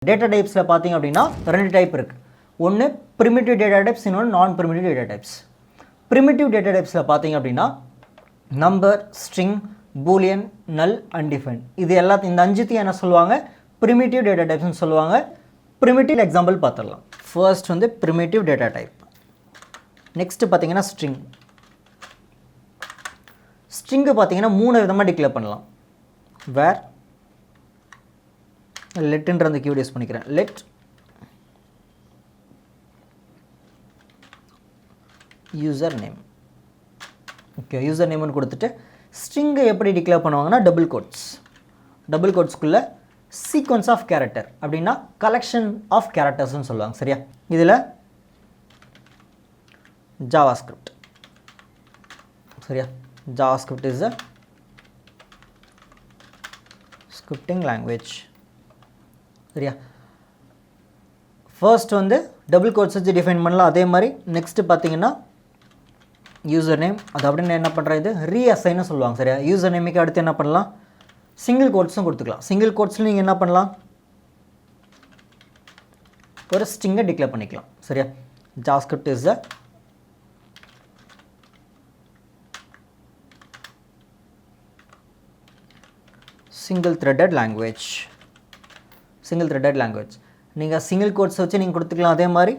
Data டைப்ஸில் பார்த்தீங்க அப்படின்னா 2 டைப் இருக்குது. ஒன்று ப்ரிமிட்டிவ் டேட்டா டைப்ஸ், இன்னொன்று நான் primitive data types. Primitive data டைப்ஸில் பார்த்தீங்க அப்படின்னா number, string, boolean, null, undefined இது எல்லாத்தையும் இந்த 5த்தையும் என்ன சொல்லுவாங்க? ப்ரிமிட்டிவ் டேட்டா டைப்ஸ்னு சொல்லுவாங்க. ப்ரிமிட்டிவ் எக்ஸாம்பிள் பார்த்துடலாம். ஃபர்ஸ்ட் வந்து ப்ரிமிட்டிவ் டேட்டா டைப். நெக்ஸ்ட்டு பார்த்தீங்கன்னா ஸ்ட்ரிங். ஸ்ட்ரிங்கு பார்த்தீங்கன்னா 3 விதமாக டிக்ளேர் பண்ணலாம். வேர் லெட்ன்ற அந்த கீவேர்ட் யூஸ் பண்ணிக்கிறேன். Let, user name. Okay, user நேம்னு கொடுத்துட்டு ஸ்ட்ரிங்கை எப்படி டிக்ளேர் பண்ணுவாங்கன்னா டபுள் கோட்ஸ். டபுள் கோட்ஸ்க்குள்ளே சீக்வன்ஸ் ஆஃப் கேரக்டர் அப்படின்னா கலெக்ஷன் ஆஃப் கேரக்டர்ஸ்னு சொல்லுவாங்க. சரியா? இதில் ஜாவாஸ்கிரிப்ட். சரியா? JavaScript is a scripting language. சரியா? ஃபர்ஸ்ட் வந்து டபுள் கோட்ஸ் வச்சு டிஃபைன் பண்ணலாம். அதே மாதிரி நெக்ஸ்ட்டு பார்த்தீங்கன்னா யூசர் நேம், அது அப்படின்னு என்ன பண்ணுறது, இது ரீஅசைன்னு சொல்லுவாங்க. சரியா? யூசர் நேமுக்கு அடுத்து என்ன பண்ணலாம், சிங்கிள் கோட்ஸும் கொடுத்துக்கலாம். சிங்கிள் கோட்ஸில் நீங்கள் என்ன பண்ணலாம், ஒரு ஸ்ட்ரிங்கை டிக்ளேர் பண்ணிக்கலாம். சரியா? JavaScript is a single threaded language. Single threaded language. நீங்கள் சிங்கிள் கோட்ஸ் வச்சு நீங்கள் கொடுத்துக்கலாம். அதே மாதிரி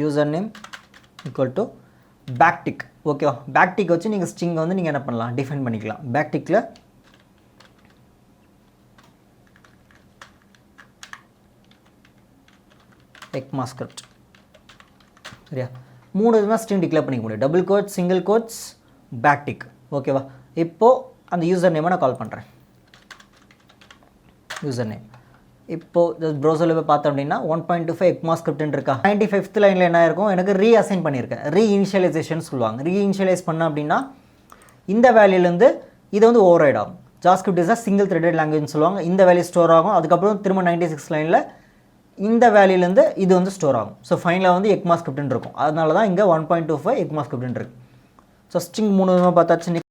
யூசர் நேம் ஈக்குவல் டு பேக்டிக். ஓகேவா? பேக்டிக் வச்சு நீங்கள் ஸ்ட்ரிங்கை வந்து நீங்கள் என்ன பண்ணலாம், டிஃபைன் பண்ணிக்கலாம். பேக்டிக்கில் எக்மாஸ்கிரிப்ட். சரியா? 3 விதமாக ஸ்ட்ரிங் டிக்ளேர் பண்ணிக்க முடியும். Double quotes, single quotes, backtick. ஓகேவா? இப்போது அந்த யூசர் நேமை நான் கால் பண்ணுறேன். யூசர் நேம் இப்போது ப்ரௌசரில் போய் பார்த்தோம் அப்படின்னா 1.25 எக்மாஸ்கிரிப்ட்னு இருக்கா. 95th லைனில் என்ன இருக்கும், எனக்கு ரீஅசைன் பண்ணியிருக்கேன். ரீஇனிஷியலைசேஷன் சொல்லுவாங்க. ரீஇனிஷியலைஸ் பண்ண அப்படின்னா இந்த வேல்யூலேருந்து இது வந்து ஓவர் ரைட் ஆகும். JavaScript is a single threaded லாங்குவேஜ்னு சொல்லுவாங்க. இந்த வேல்யூ ஸ்டோர் ஆகும். அதுக்கப்புறம் திரும்ப 96 லைனில் இந்த வேல்யூலேருந்து இது வந்து ஸ்டோர் ஆகும். ஸோ ஃபைனலாக வந்து எக்மாஸ்கிரிப்ட்னு இருக்கும். அதனால தான் இங்கே 1.25 எக்மாஸ்கிரிப்ட்னு இருக்குது. ஸோ ஸ்ட்ரிங் 3 விதமாக பார்த்தாச்சு.